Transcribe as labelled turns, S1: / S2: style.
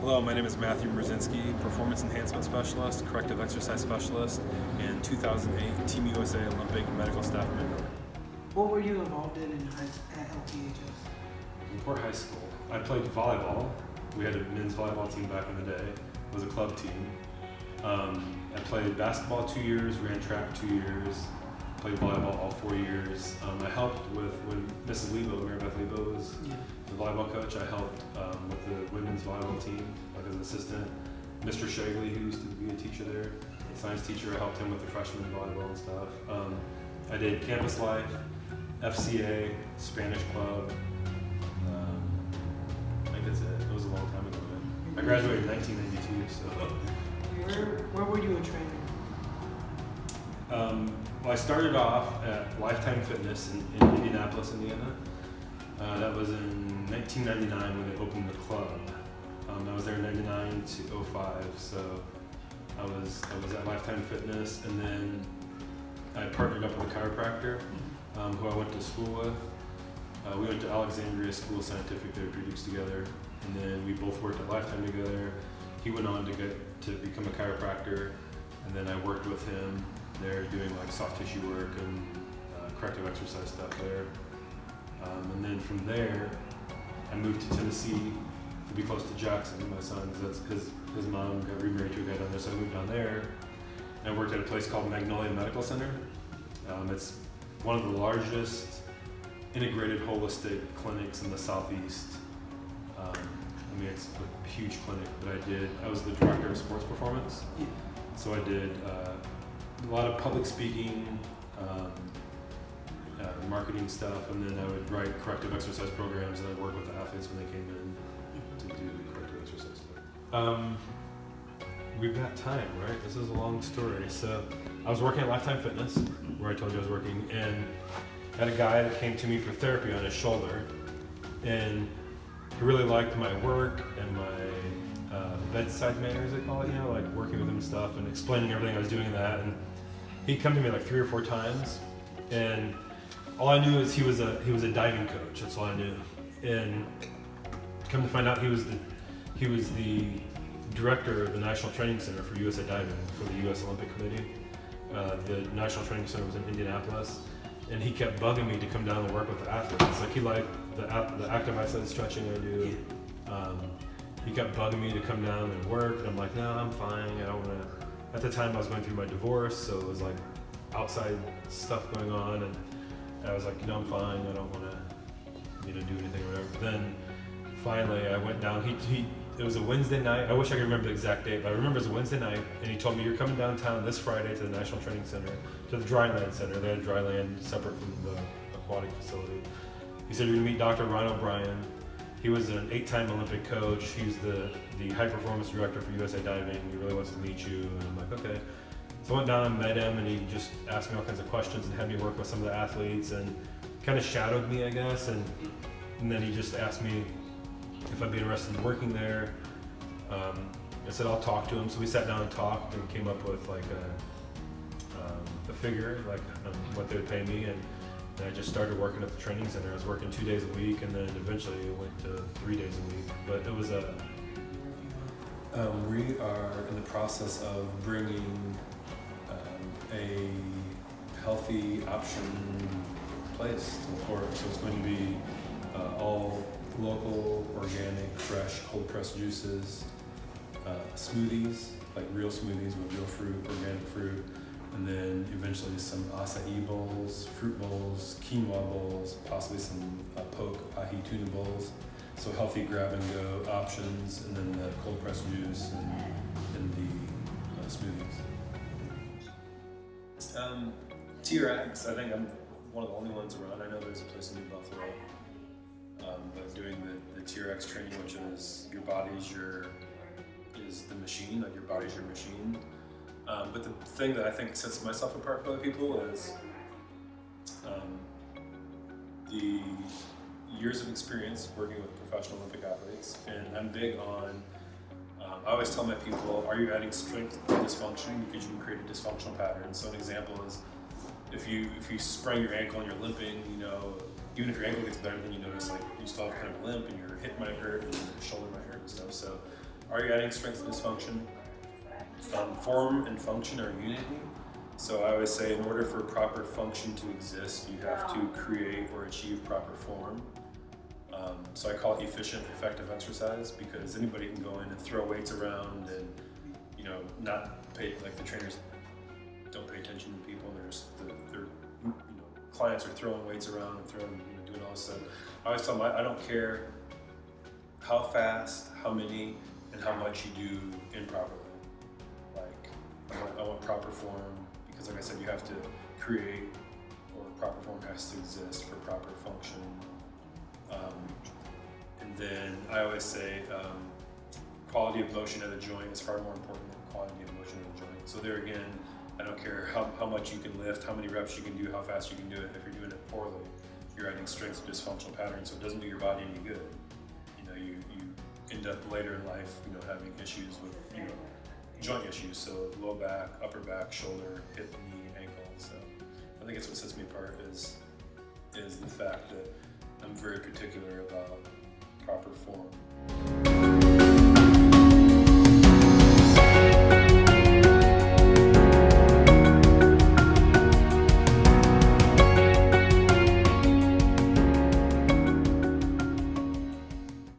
S1: Hello, my name is Matt Mrozinski, Performance Enhancement Specialist, Corrective Exercise Specialist, and 2008 Team USA Olympic Medical Staff Member.
S2: What were you involved in at LPHS?
S3: Before high school, I played volleyball. We had a men's volleyball team back in the day. It was a club team. I played basketball 2 years, ran track 2 years, played volleyball all 4 years. I helped with when Mrs. Lebo, Mary Beth Lebo was the volleyball coach. I helped with the women's volleyball team, like as an assistant. Mr. Shagley, who used to be a teacher there, science teacher, I helped him with the freshman volleyball and stuff. I did campus life, FCA, Spanish club. I think that's it. It was a long time ago, man. I graduated in 1992, so.
S2: Where were you in training?
S3: Well, I started off at Lifetime Fitness in Indianapolis, Indiana. That was in 1999 when they opened the club. I was there in 99 to 05, so I was at Lifetime Fitness, and then I partnered up with a chiropractor who I went to school with. We went to Alexandria School of Scientific Therapeutics together, and then we both worked at Lifetime together. He went on to become a chiropractor, and then I worked with him there doing like soft tissue work and corrective exercise stuff there. And then from there, I moved to Tennessee to be close to Jackson, my son, because that's his mom got remarried to a guy down there, so I moved down there. And I worked at a place called Magnolia Medical Center. It's one of the largest integrated holistic clinics in the Southeast. I mean, it's a huge clinic, but I was the director of sports performance. So I did a lot of public speaking, marketing stuff, and then I would write corrective exercise programs, and I'd work with the athletes when they came in to do the corrective exercise stuff. We've got time, right? This is a long story. So I was working at Lifetime Fitness, where I told you I was working, and I had a guy that came to me for therapy on his shoulder, and he really liked my work and my bedside manner, as they call it, like working with him and stuff and explaining everything I was doing in that. And he'd come to me like 3 or 4 times, and all I knew is he was a diving coach. That's all I knew. And come to find out, he was the director of the National Training Center for USA Diving for the U.S. Olympic Committee. The National Training Center was in Indianapolis, and he kept bugging me to come down and work with the athletes. Like he liked the active isolate stretching I do. He kept bugging me to come down and work, and I'm like, no, I'm fine. I don't want to. At the time, I was going through my divorce, so it was like outside stuff going on, and I was like, I'm fine. I don't want to, do anything or whatever. But then finally, I went down. It was a Wednesday night. I wish I could remember the exact date, but I remember it was a Wednesday night, and he told me, you're coming downtown this Friday to the National Training Center, to the dry land center. They had dry land separate from the aquatic facility. He said, you're going to meet Dr. Ron O'Brien. He was an 8-time Olympic coach. He was the high performance director for USA Diving. He really wants to meet you. And I'm like, okay. So I went down and met him, and he just asked me all kinds of questions and had me work with some of the athletes and kind of shadowed me, I guess. And then he just asked me if I'd be interested in working there. I said, I'll talk to him. So we sat down and talked and came up with like a figure, like what they would pay me. And I just started working at the training center. I was working 2 days a week, and then eventually it went to 3 days a week. But it was we are in the process of bringing a healthy option place to the court. So it's going to be all local, organic, fresh, cold pressed juices, smoothies, like real smoothies with real fruit, organic fruit. And then eventually some acai bowls, fruit bowls, quinoa bowls, possibly some poke, ahi tuna bowls. So healthy grab and go options, and then the cold pressed juice and the smoothies. TRX, I think I'm one of the only ones around. I know there's a place in New Buffalo, but doing the TRX training, which is your body's is the machine, like your body's your machine. But the thing that I think sets myself apart from other people is the years of experience working with professional Olympic athletes. And I'm big on, I always tell my people, are you adding strength to dysfunction because you can create a dysfunctional pattern? So an example is, if you sprain your ankle and you're limping, even if your ankle gets better, then you notice like you still have kind of a limp and your hip might hurt and your shoulder might hurt and stuff. So
S1: are you adding strength and dysfunction? Form and function are unity. So I always say in order for proper function to exist, you have to create or achieve proper form. So I call it efficient, effective exercise because anybody can go in and throw weights around and, you know, not pay, like the trainers don't pay attention to people and their you know, clients are throwing weights around and throwing, you know, doing all this stuff. I always tell them I don't care how fast, how many, and how much you do improperly. Like, I want proper form because, like I said, you have to create, or proper form has to exist for proper function. And then I always say quality of motion at a joint is far more important than quality of motion at a joint. So there again, I don't care how much you can lift, how many reps you can do, how fast you can do it. If you're doing it poorly, you're adding strength to dysfunctional patterns, so it doesn't do your body any good. You know, you end up later in life, you know, having issues with, you know, joint issues. So low back, upper back, shoulder, hip, knee, ankle. So I think it's what sets me apart is the fact that I'm very particular about proper form